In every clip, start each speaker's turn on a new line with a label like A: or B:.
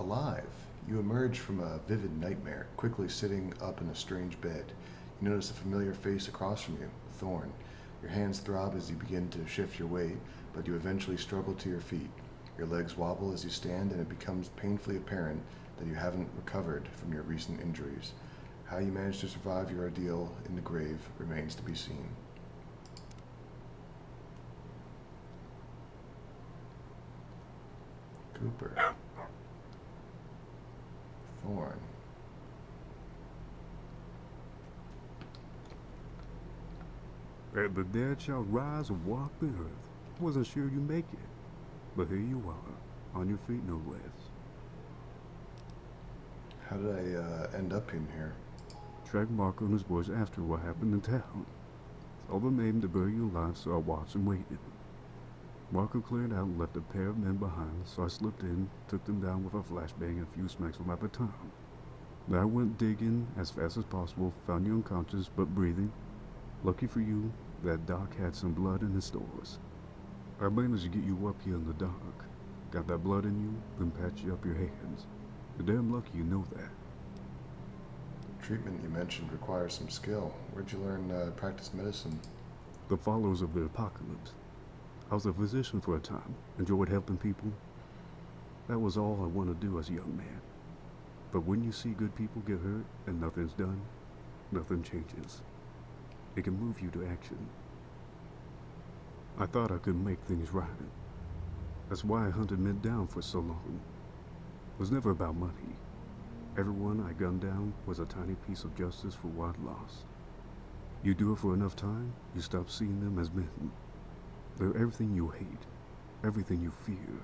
A: alive. You emerge from a vivid nightmare, quickly sitting up in a strange bed. You notice a familiar face across from you, Thorn. Your hands throb as you begin to shift your weight, but you eventually struggle to your feet. Your legs wobble as you stand, and it becomes painfully apparent that you haven't recovered from your recent injuries. How you managed to survive your ordeal in the grave remains to be seen. Cooper. Thorn.
B: And the dead shall rise and walk the earth. Wasn't sure you make it, but here you are, on your feet no less.
A: How did I end up in here?
B: Track Marco and his boys after what happened in town. Saw them aim to bury you alive, so I watched and waited. Marco cleared out and left a pair of men behind, so I slipped in, took them down with a flashbang and a few smacks with my baton. Then I went digging as fast as possible, found you unconscious but breathing. Lucky for you, that doc had some blood in his stores. I managed to get you up here in the dark. Got that blood in you, then patched you up your hands. You're damn lucky you know that.
A: The treatment you mentioned requires some skill. Where'd you learn practice medicine?
B: The followers of the apocalypse. I was a physician for a time, enjoyed helping people. That was all I wanted to do as a young man. But when you see good people get hurt and nothing's done, nothing changes. It can move you to action. I thought I could make things right. That's why I hunted men down for so long. It was never about money. Everyone I gunned down was a tiny piece of justice for what I'd lost. You do it for enough time, you stop seeing them as men. They're everything you hate, everything you fear,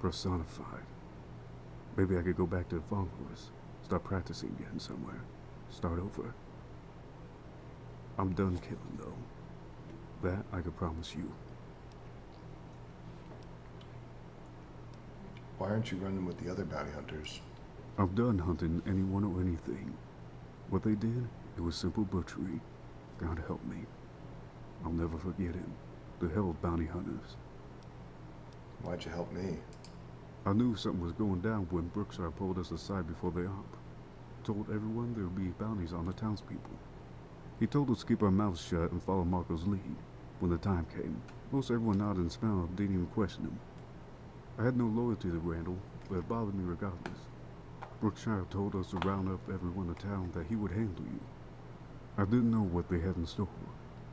B: personified. Maybe I could go back to the followers, start practicing again somewhere, start over. I'm done killing though. That I could promise you.
A: Why aren't you running with the other bounty hunters?
B: I'm done hunting anyone or anything. What they did, it was simple butchery. God help me. I'll never forget it. The hell with bounty hunters.
A: Why'd you help me?
B: I knew something was going down when Brookshire pulled us aside before the op. Told everyone there would be bounties on the townspeople. He told us to keep our mouths shut and follow Marco's lead. When the time came, most everyone nodded and smiled, didn't even question him. I had no loyalty to Randall, but it bothered me regardless. Brookshire told us to round up everyone in town that he would handle you. I didn't know what they had in store.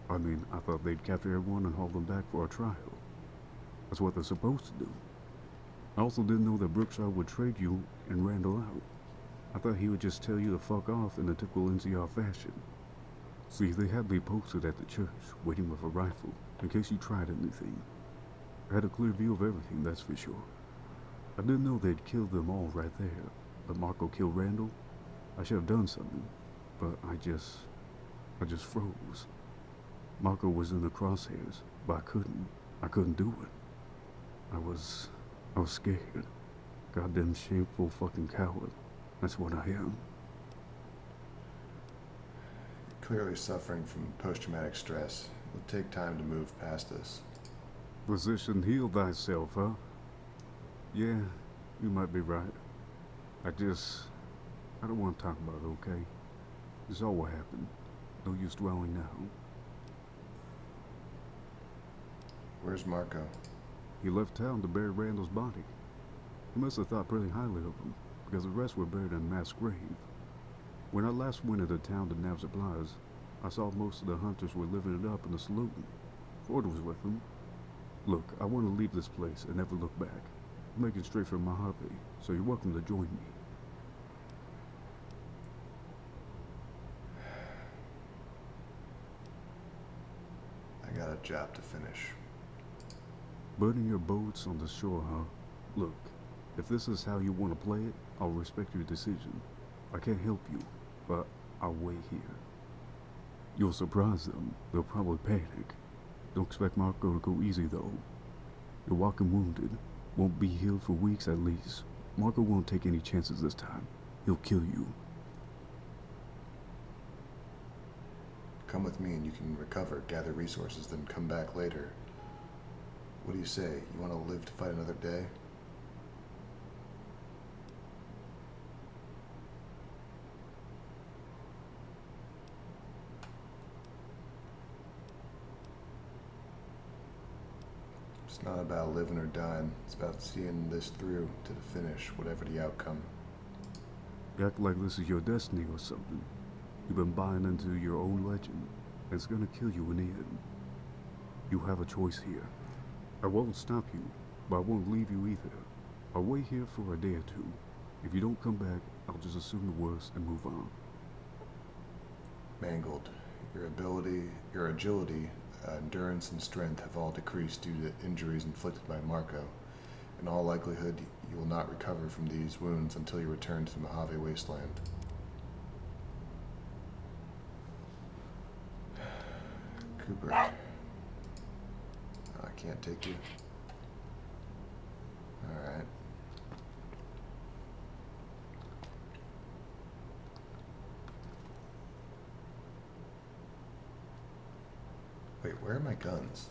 B: I mean, I thought they'd capture everyone and haul them back for a trial. That's what they're supposed to do. I also didn't know that Brookshire would trade you and Randall out. I thought he would just tell you to fuck off in a typical NCR fashion. See, they had me posted at the church, waiting with a rifle, in case you tried anything. I had a clear view of everything, that's for sure. I didn't know they'd killed them all right there, but Marco killed Randall. I should have done something, but I just froze. Marco was in the crosshairs, but I couldn't do it. I was scared. Goddamn shameful fucking coward. That's what I am.
A: Clearly suffering from post-traumatic stress. It'll take time to move past this.
B: Physician, heal thyself, huh? Yeah, you might be right. I don't want to talk about it, okay? It's all what happened. No use dwelling now.
A: Where's Marco?
B: He left town to bury Randall's body. He must have thought pretty highly of him, because the rest were buried in a mass grave. When I last went into town to nab supplies, I saw most of the hunters were living it up in the saloon. Ford was with them. Look, I want to leave this place and never look back. I'm making straight for Mojave, so you're welcome to join me.
A: I got a job to finish.
B: Burning your boats on the shore, huh? Look, if this is how you want to play it, I'll respect your decision. I can't help you, but I'll wait here. You'll surprise them. They'll probably panic. Don't expect Marco to go easy, though. You're walking wounded. Won't be healed for weeks at least. Marco won't take any chances this time. He'll kill you.
A: Come with me and you can recover, gather resources, then come back later. What do you say? You want to live to fight another day? It's not about living or dying. It's about seeing this through to the finish, whatever the outcome.
B: You act like this is your destiny or something. You've been buying into your own legend. It's gonna kill you in the end. You have a choice here. I won't stop you, but I won't leave you either. I'll wait here for a day or two. If you don't come back, I'll just assume the worst and move on.
A: Mangled. Your agility, endurance, and strength have all decreased due to injuries inflicted by Marco. In all likelihood, you will not recover from these wounds until you return to the Mojave Wasteland. Cooper. I can't take you. Alright. Wait, where are my guns?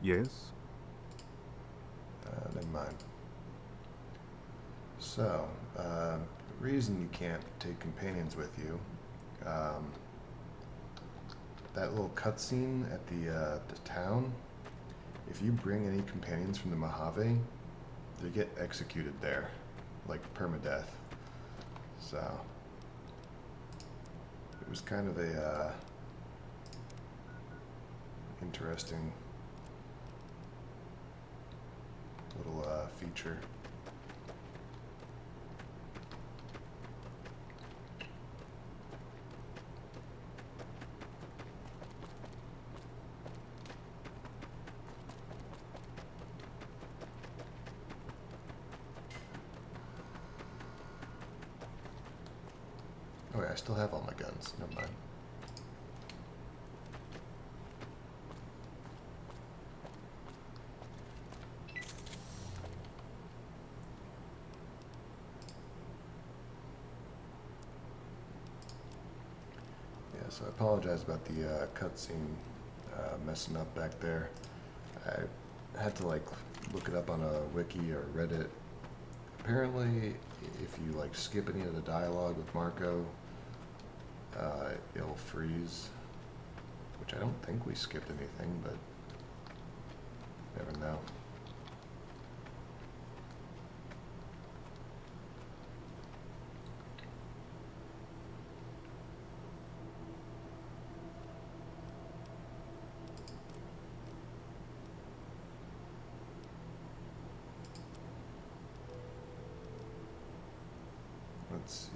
B: Yes?
A: Never mind. So, reason you can't take companions with you, that little cutscene at the town, if you bring any companions from the Mojave, they get executed there, like permadeath. So, it was kind of a, interesting little feature. Oh yeah, I still have all my guns. Never mind. Yeah, so I apologize about the cutscene messing up back there. I had to like look it up on a wiki or Reddit. Apparently, if you like skip any of the dialogue with Marco, it'll freeze. Which I don't think we skipped anything, but never know. Let's see.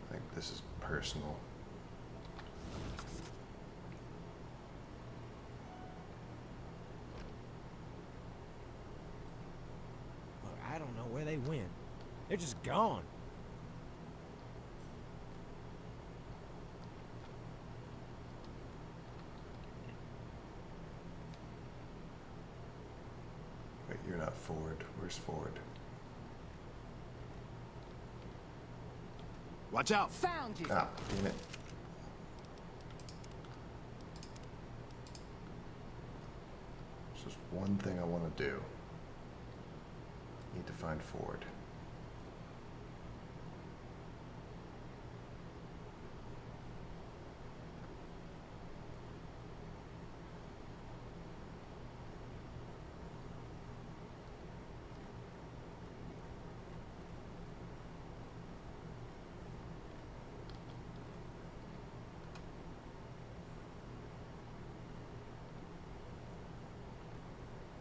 A: I think this is personal.
C: Look, I don't know where they went. They're just gone.
A: Wait, you're not Ford. Where's Ford?
C: Watch out!
D: Found you.
A: Ah, damn it. There's just one thing I want to do. Need to find Ford.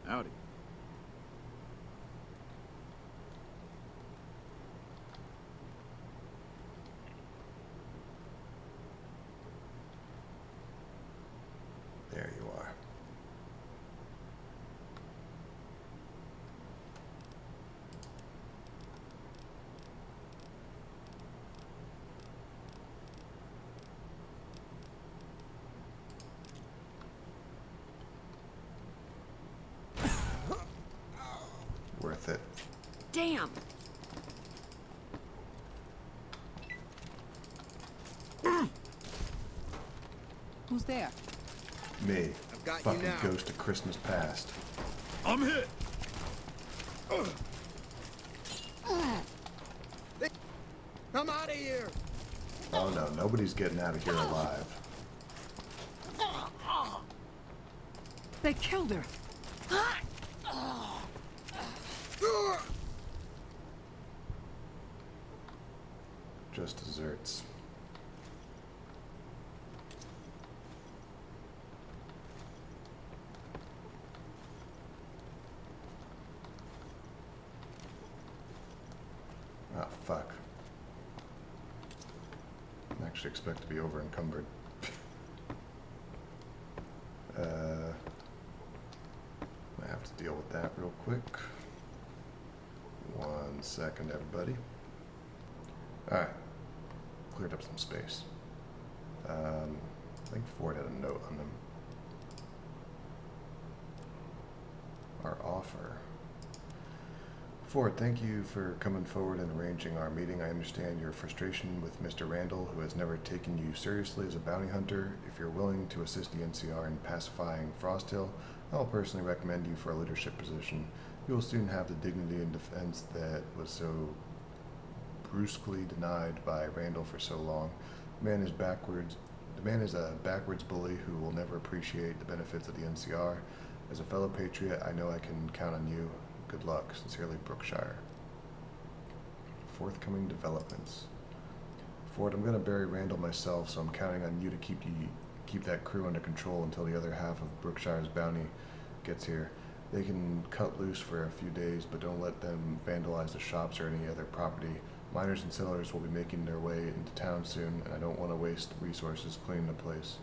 E: Howdy.
A: There you are. Worth it.
D: Damn. Who's there?
A: Me.
C: I've got you
A: Fucking
C: now.
A: ghost of Christmas past.
E: I'm hit!
C: Come out of here!
A: Oh no, nobody's getting out of here alive.
D: They killed her.
A: Just desserts. Ah, fuck. I actually expect to be over encumbered. I have to deal with that real quick. 1 second, everybody. Alright. Cleared up some space. I think Ford had a note on them. Our offer. Ford, thank you for coming forward and arranging our meeting. I understand your frustration with Mr. Randall, who has never taken you seriously as a bounty hunter. If you're willing to assist the NCR in pacifying Frost Hill, I will personally recommend you for a leadership position. You will soon have the dignity and defense that was so brusquely denied by Randall for so long. The man is a backwards bully who will never appreciate the benefits of the NCR. As a fellow patriot, I know I can count on you. Good luck. Sincerely, Brookshire. Forthcoming developments. Ford, I'm going to bury Randall myself, so I'm counting on you to keep that crew under control until the other half of Brookshire's bounty gets here. They can cut loose for a few days, but don't let them vandalize the shops or any other property. Miners and settlers will be making their way into town soon, and I don't want to waste resources cleaning the place.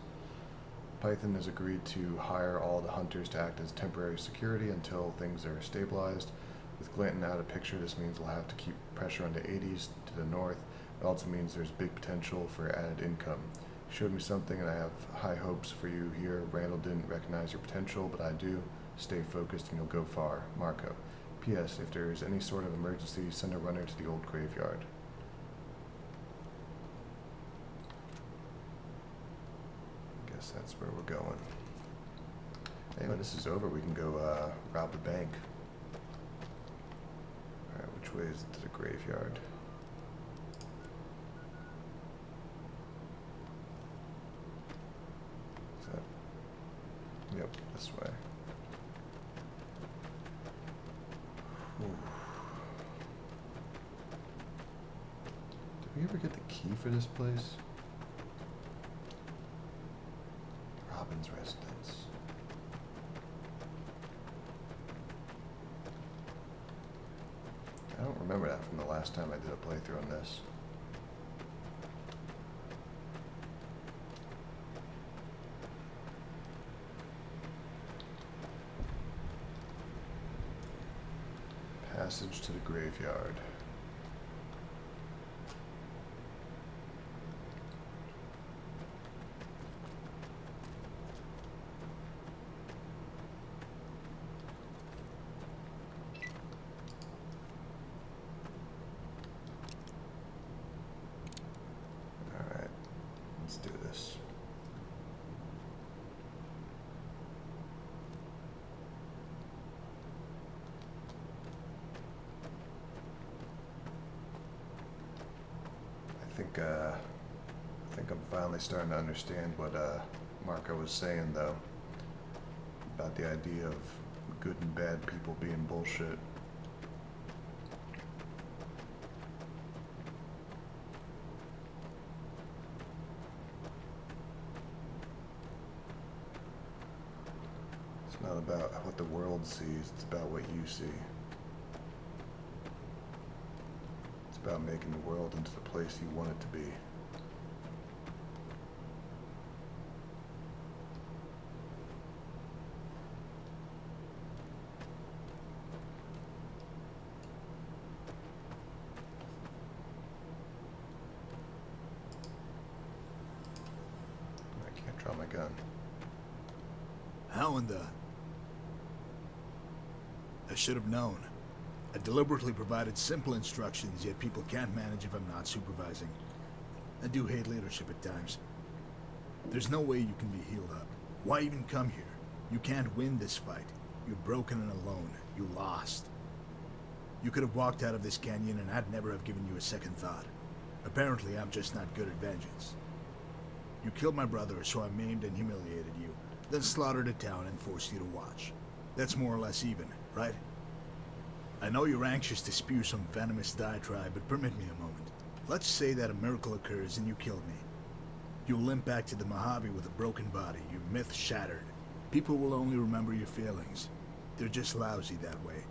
A: Python has agreed to hire all the hunters to act as temporary security until things are stabilized. With Glanton out of picture, this means we'll have to keep pressure on the 80s to the north. It also means there's big potential for added income. You showed me something, and I have high hopes for you here. Randall didn't recognize your potential, but I do. Stay focused and you'll go far. Marco. P.S. If there's any sort of emergency, send a runner to the old graveyard. I guess that's where we're going. Hey, when this is over, we can go rob the bank. Alright, which way is it to the graveyard? Is that... Yep, this way. Did we ever get the key for this place? Robin's residence. I don't remember that from the last time I did a playthrough on this. Passage to the graveyard. Alright, let's do this. I think I'm finally starting to understand what Marco was saying, though, about the idea of good and bad people being bullshit. It's not about what the world sees, it's about what you see. It's about making the world into the place you want it to be. I can't draw my gun.
E: How in the... I should have known. I deliberately provided simple instructions, yet people can't manage if I'm not supervising. I do hate leadership at times. There's no way you can be healed up. Why even come here? You can't win this fight. You're broken and alone. You lost. You could have walked out of this canyon and I'd never have given you a second thought. Apparently, I'm just not good at vengeance. You killed my brother, so I maimed and humiliated you, then slaughtered a town and forced you to watch. That's more or less even, right? I know you're anxious to spew some venomous diatribe, but permit me a moment. Let's say that a miracle occurs and you killed me. You'll limp back to the Mojave with a broken body, your myth shattered. People will only remember your feelings. They're just lousy that way.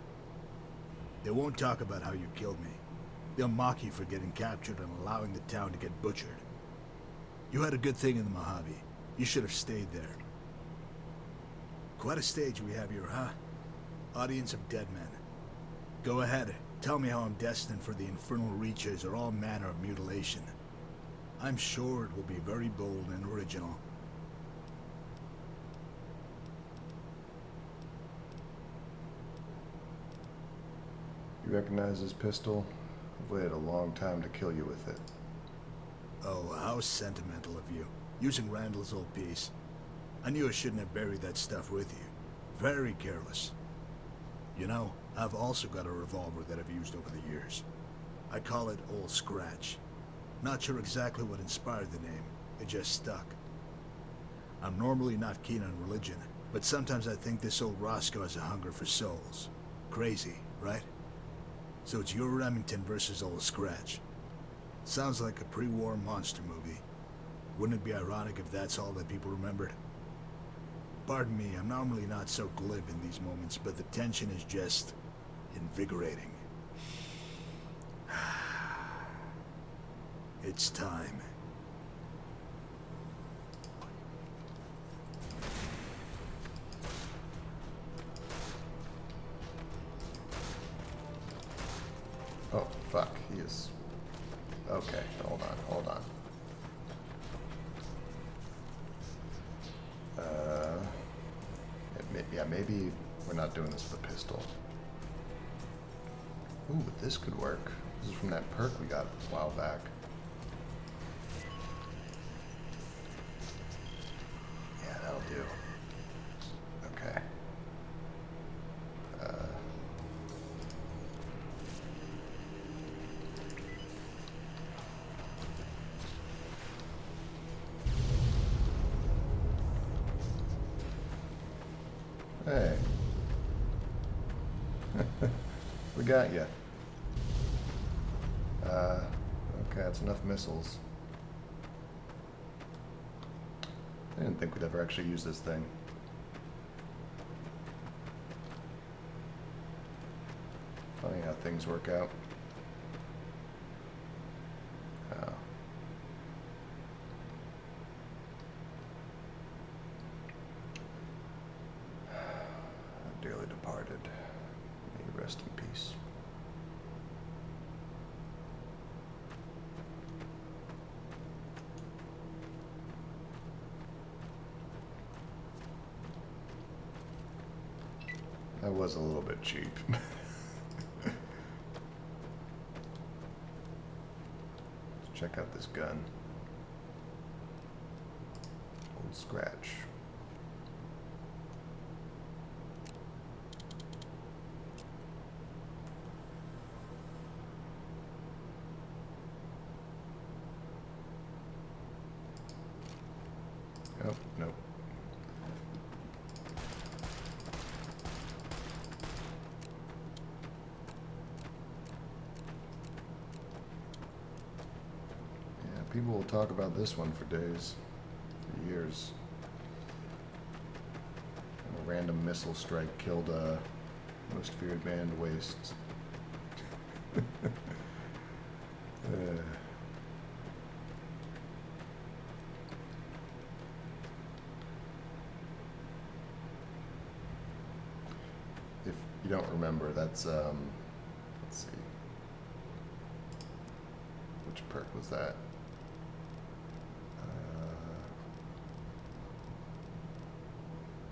E: They won't talk about how you killed me. They'll mock you for getting captured and allowing the town to get butchered. You had a good thing in the Mojave. You should have stayed there. Quite a stage we have here, huh? Audience of dead men. Go ahead, tell me how I'm destined for the infernal reaches or all manner of mutilation. I'm sure it will be very bold and original.
A: You recognize this pistol? I've waited a long time to kill you with it.
E: Oh, how sentimental of you. Using Randall's old piece. I knew I shouldn't have buried that stuff with you. Very careless. You know, I've also got a revolver that I've used over the years. I call it Old Scratch. Not sure exactly what inspired the name. It just stuck. I'm normally not keen on religion, but sometimes I think this old Roscoe has a hunger for souls. Crazy, right? So it's your Remington versus Old Scratch. Sounds like a pre-war monster movie. Wouldn't it be ironic if that's all that people remembered? Pardon me, I'm normally not so glib in these moments, but the tension is just invigorating. It's time.
A: Oh, fuck, he is... Okay, hold on, hold on. Yeah, maybe we're not doing this with a pistol. Ooh, but this could work. This is from that perk we got a while back. Yeah, that'll do. Okay. Hey. We got you. Okay, that's enough missiles. I didn't think we'd ever actually use this thing. Funny how things work out. Oh. Dearly departed. May you rest in peace. That was a little bit cheap. Let's check out this gun. Old Scratch. Oh, nope. Yeah, people will talk about this one for days, for years. And a random missile strike killed a most feared man in the wastes. If you don't remember, that's, let's see. Which perk was that?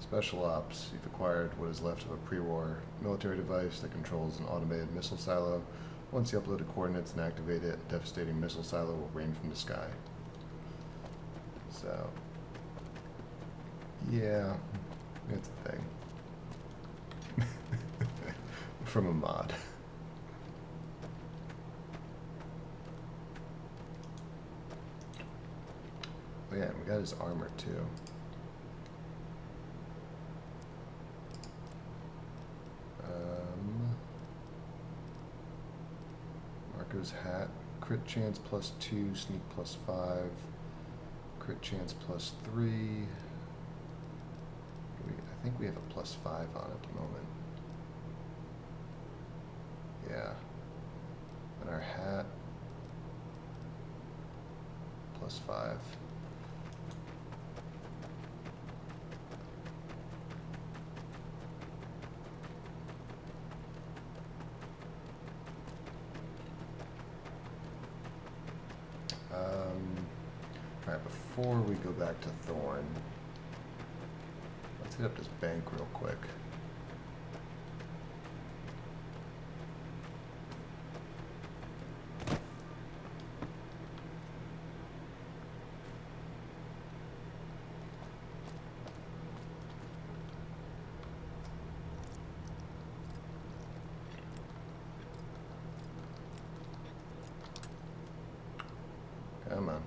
A: Special Ops. You've acquired what is left of a pre-war military device that controls an automated missile silo. Once you upload the coordinates and activate it, a devastating missile silo will rain from the sky. So, Yeah, it's a thing. From a mod. Oh yeah, and we got his armor too. Marco's hat. Crit chance +2, sneak +5, crit chance +3. I think we have a +5 on at the moment. Yeah. And our hat +5. Alright, before we go back to Thorn, let's hit up this bank real quick. Come on.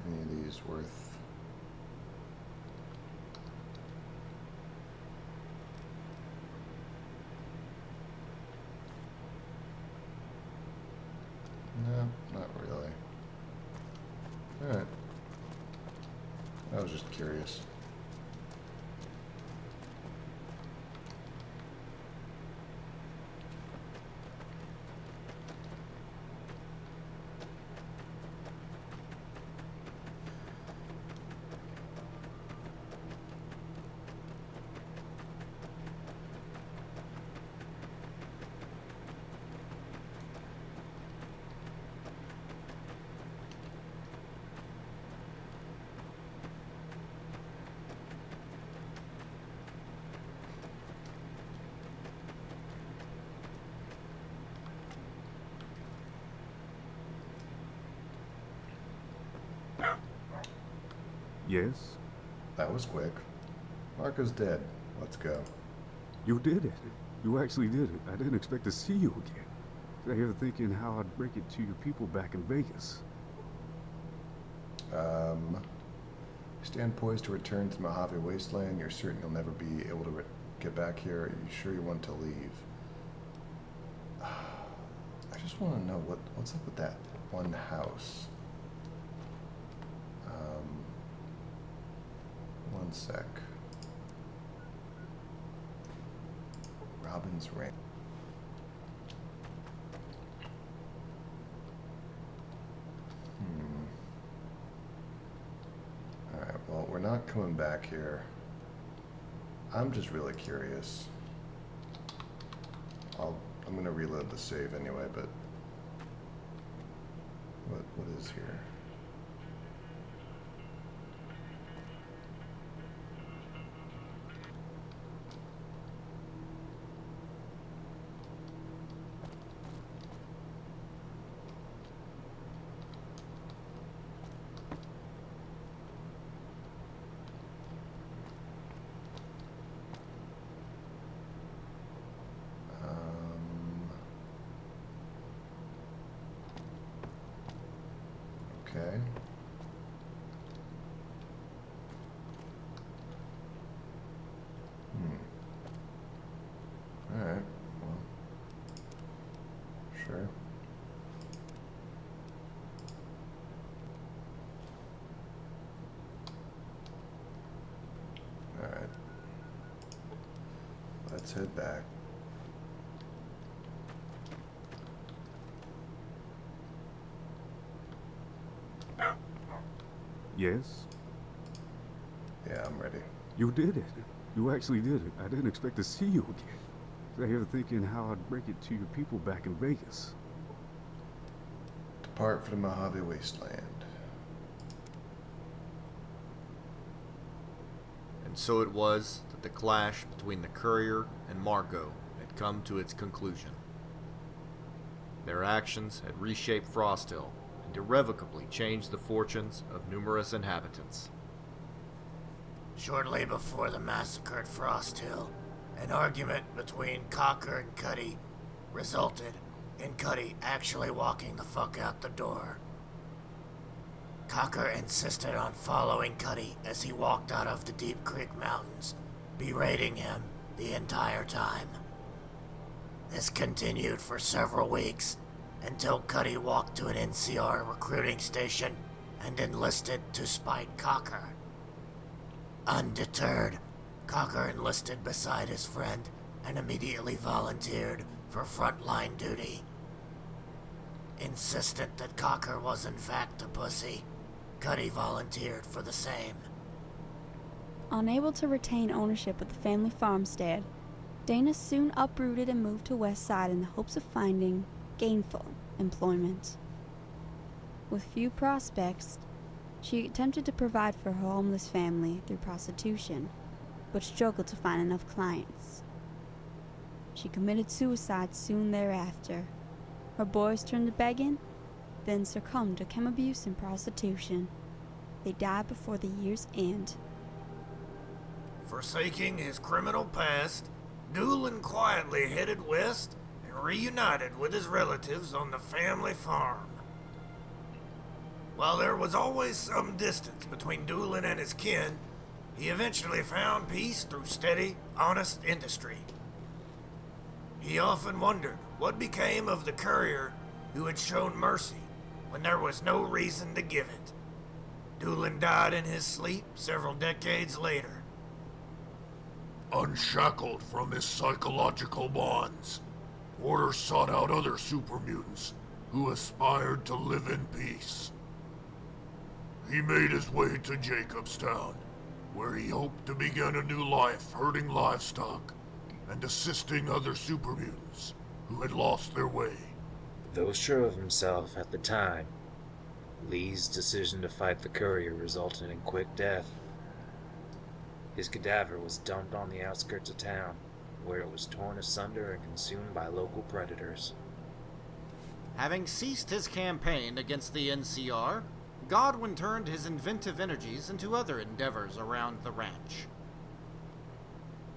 A: Any of these worth? No, not really. Alright. I was just curious.
B: Yes?
A: That was quick. Marco's dead. Let's go.
B: You did it. You actually did it. I didn't expect to see you again. I here thinking how I'd break it to your people back in Vegas.
A: Stand poised to return to the Mojave Wasteland. You're certain you'll never be able to get back here. Are you sure you want to leave? I just want to know what's up with that one house. One sec. Robin's Ranch. Alright, well, we're not coming back here. I'm just really curious. I'm gonna reload the save anyway, but what is here? Okay. Sure. Alright. Let's head back.
B: Yes?
A: Yeah, I'm ready.
B: You did it. You actually did it. I didn't expect to see you again. I here thinking how I'd break it to your people back in Vegas.
A: Depart for the Mojave Wasteland.
F: And so it was that the clash between the courier and Margot had come to its conclusion. Their actions had reshaped Frost Hill and irrevocably changed the fortunes of numerous inhabitants.
G: Shortly before the massacre at Frost Hill, an argument between Cocker and Cuddy resulted in Cuddy actually walking the fuck out the door. Cocker insisted on following Cuddy as he walked out of the Deep Creek Mountains, berating him the entire time. This continued for several weeks until Cuddy walked to an NCR recruiting station and enlisted to spite Cocker. Undeterred, Cocker enlisted beside his friend and immediately volunteered for frontline duty. Insistent that Cocker was in fact a pussy, Cuddy volunteered for the same.
H: Unable to retain ownership of the family farmstead, Dana soon uprooted and moved to West Side in the hopes of finding gainful employment. With few prospects, she attempted to provide for her homeless family through prostitution, but struggled to find enough clients. She committed suicide soon thereafter. Her boys turned to begging, then succumbed to chem abuse and prostitution. They died before the year's end.
G: Forsaking his criminal past, Doolin quietly headed west and reunited with his relatives on the family farm. While there was always some distance between Doolin and his kin, he eventually found peace through steady, honest industry. He often wondered what became of the courier who had shown mercy when there was no reason to give it. Doolin died in his sleep several decades later.
I: Unshackled from his psychological bonds, Porter sought out other super mutants who aspired to live in peace. He made his way to Jacobstown, where he hoped to begin a new life herding livestock and assisting other super mutants who had lost their way.
J: Though sure of himself at the time, Lee's decision to fight the courier resulted in quick death. His cadaver was dumped on the outskirts of town, where it was torn asunder and consumed by local predators.
F: Having ceased his campaign against the NCR, Godwin turned his inventive energies into other endeavors around the ranch.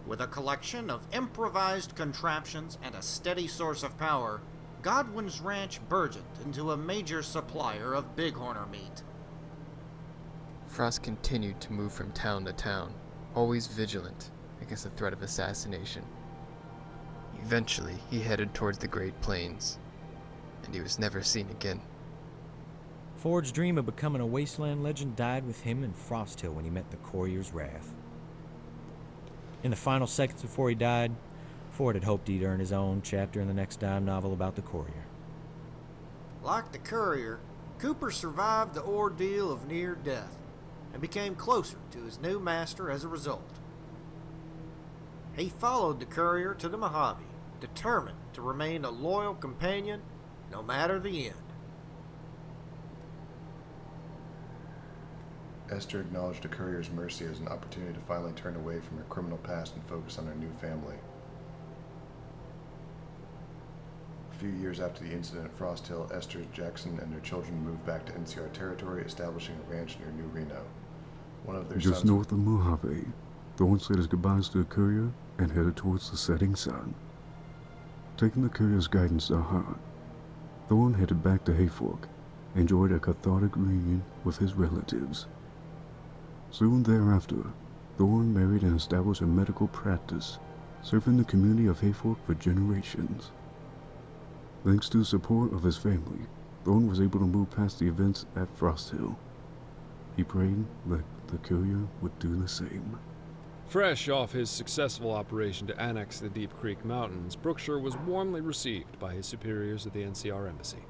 F: With a collection of improvised contraptions and a steady source of power, Godwin's ranch burgeoned into a major supplier of bighorner meat.
K: Frost continued to move from town to town, always vigilant against the threat of assassination. Eventually, he headed towards the Great Plains, and he was never seen again.
C: Ford's dream of becoming a wasteland legend died with him in Frost Hill when he met the Courier's wrath. In the final seconds before he died, Ford had hoped he'd earn his own chapter in the next dime novel about the Courier.
F: Like the courier, Cooper survived the ordeal of near death and became closer to his new master as a result. He followed the courier to the Mojave, determined to remain a loyal companion no matter the end.
A: Esther acknowledged the courier's mercy as an opportunity to finally turn away from her criminal past and focus on her new family. A few years after the incident at Frost Hill, Esther, Jackson, and their children moved back to NCR territory, establishing a ranch near New Reno. One of their
B: Just
A: sons...
B: north of Mojave, Thorne said his goodbyes to the courier and headed towards the setting sun. Taking the courier's guidance to heart, Thorne headed back to Hayfork, enjoyed a cathartic reunion with his relatives. Soon thereafter, Thorne married and established a medical practice, serving the community of Hayfork for generations. Thanks to the support of his family, Thorn was able to move past the events at Frost Hill. He prayed that the courier would do the same.
L: Fresh off his successful operation to annex the Deep Creek Mountains, Brookshire was warmly received by his superiors at the NCR Embassy.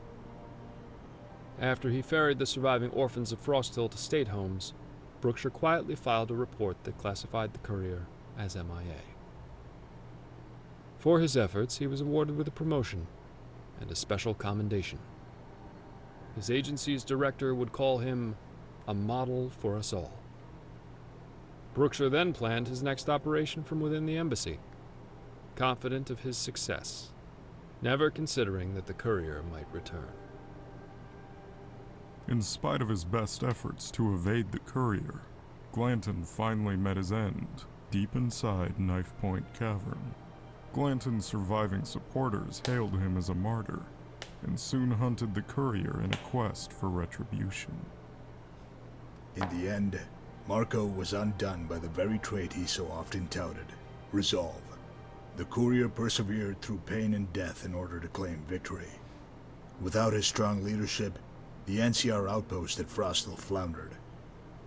L: After he ferried the surviving orphans of Frost Hill to state homes, Brookshire quietly filed a report that classified the courier as MIA. For his efforts, he was awarded with a promotion and a special commendation. His agency's director would call him a model for us all. Brookshire then planned his next operation from within the embassy, confident of his success, never considering that the courier might return.
M: In spite of his best efforts to evade the courier, Glanton finally met his end, deep inside Knife Point Cavern. Glanton's surviving supporters hailed him as a martyr, and soon hunted the courier in a quest for retribution.
E: In the end, Marco was undone by the very trait he so often touted, resolve. The courier persevered through pain and death in order to claim victory. Without his strong leadership, the NCR outpost at Frost Hill floundered.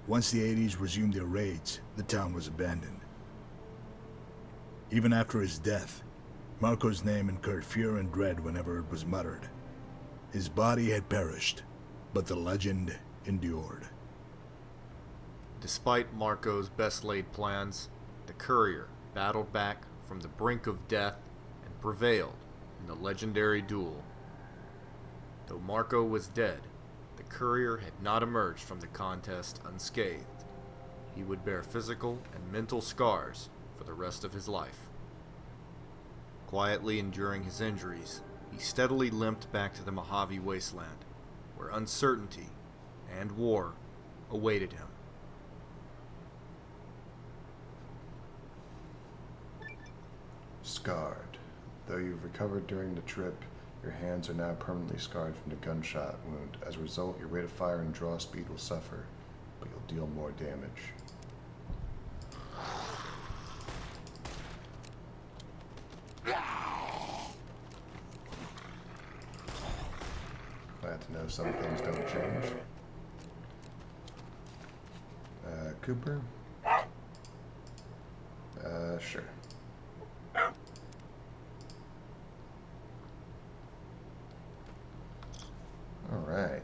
E: Once the 80s resumed their raids, the town was abandoned. Even after his death, Marco's name incurred fear and dread whenever it was muttered. His body had perished, but the legend endured.
F: Despite Marco's best-laid plans, the courier battled back from the brink of death and prevailed in the legendary duel. Though Marco was dead, the courier had not emerged from the contest unscathed. He would bear physical and mental scars for the rest of his life. Quietly enduring his injuries, he steadily limped back to the Mojave wasteland, where uncertainty and war awaited him.
A: Scarred. Though you've recovered during the trip, your hands are now permanently scarred from the gunshot wound. As a result, your rate of fire and draw speed will suffer, but you'll deal more damage. Glad to know some things don't change. Cooper? Sure. Alright.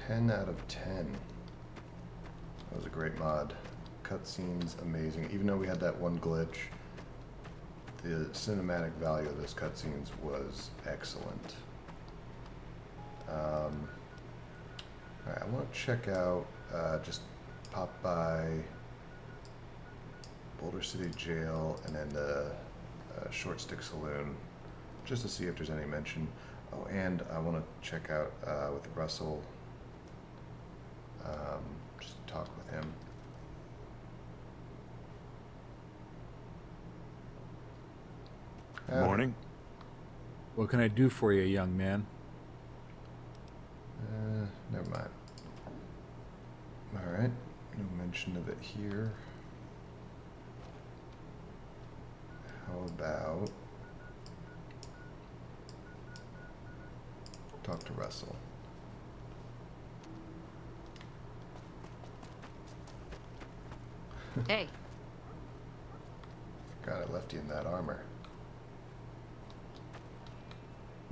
A: 10 out of 10. That was a great mod. Cutscenes, amazing. Even though we had that one glitch, the cinematic value of those cutscenes was excellent. Alright, I want to check out, just pop by Boulder City Jail and then the Short Stick Saloon, just to see if there's any mention. Oh, and I want to check out with Russell, just talk with him.
N: Morning. What can I do for you, young man?
A: Never mind. Alright, no mention of it here. How about talk to Russell?
D: Hey.
A: Forgot I left you in that armor.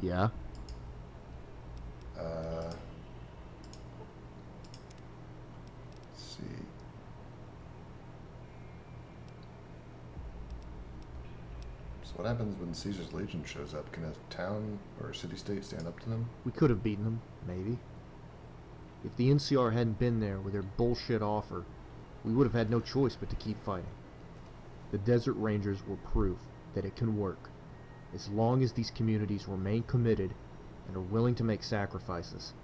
O: Yeah?
A: Let's see. So what happens when Caesar's Legion shows up? Can a town or a city-state stand up to them?
O: We could have beaten them, maybe. If the NCR hadn't been there with their bullshit offer, we would have had no choice but to keep fighting. The Desert Rangers were proof that it can work, as long as these communities remain committed and are willing to make sacrifices.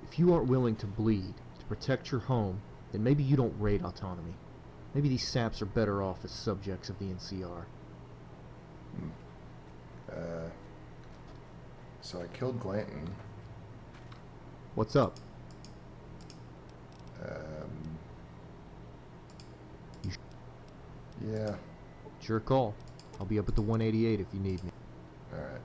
O: If you aren't willing to bleed to protect your home, then maybe you don't raid autonomy. Maybe these saps are better off as subjects of the NCR.
A: So I killed Glanton.
O: What's up?
A: Yeah.
O: It's your call. I'll be up at the 188 if you need me.
A: Alright.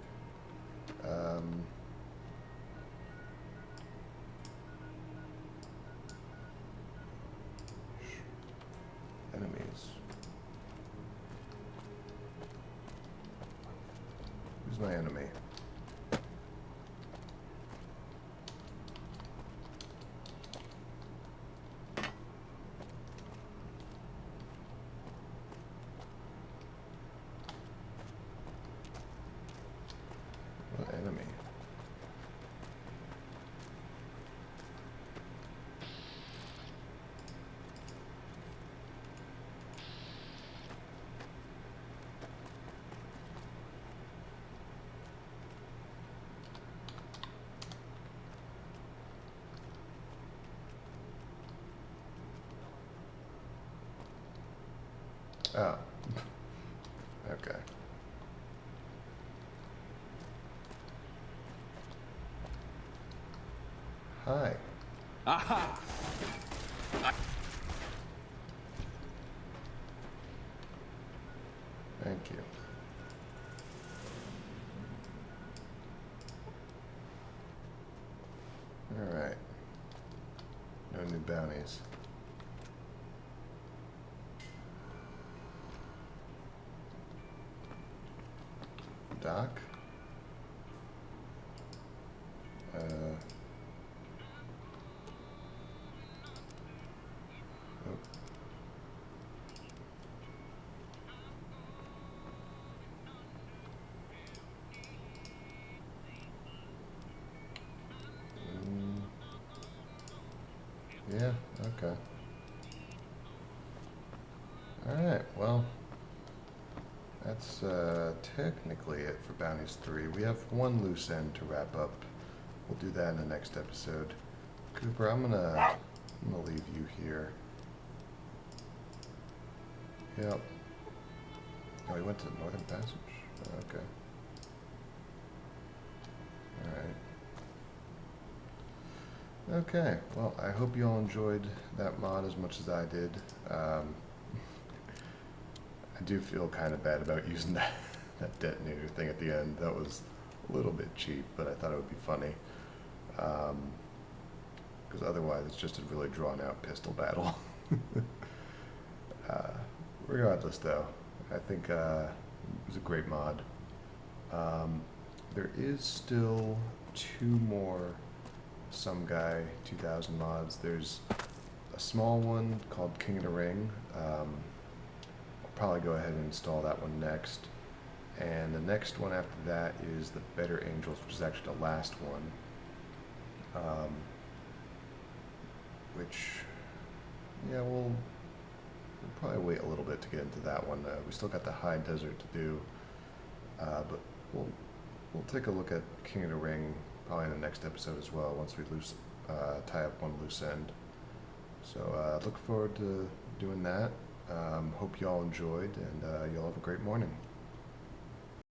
A: Enemies. Who's my enemy? What enemy? Oh. Okay. Hi.
P: Aha!
A: Thank you. Alright. No new bounties. Doc? Oh. Yeah, okay. Alright, well, that's technically it for Bounties 3. We have one loose end to wrap up. We'll do that in the next episode. Cooper, I'm gonna leave you here. Yep. Oh, he went to the Northern Passage? Oh, okay. Alright. Okay, well, I hope you all enjoyed that mod as much as I did. I do feel kind of bad about using that detonator thing at the end. That was a little bit cheap, but I thought it would be funny. Because otherwise it's just a really drawn out pistol battle. Regardless though, I think it was a great mod. There is still 2 more Some Guy 2000 mods. There's a small one called King of the Ring. I'll probably go ahead and install that one next. And the next one after that is the Better Angels, which is actually the last one. Which, yeah, we'll probably wait a little bit to get into that one. We still got the High Desert to do, but we'll take a look at King of the Ring probably in the next episode as well, once we tie up one loose end. So look forward to doing that. Hope you all enjoyed, and you all have a great morning.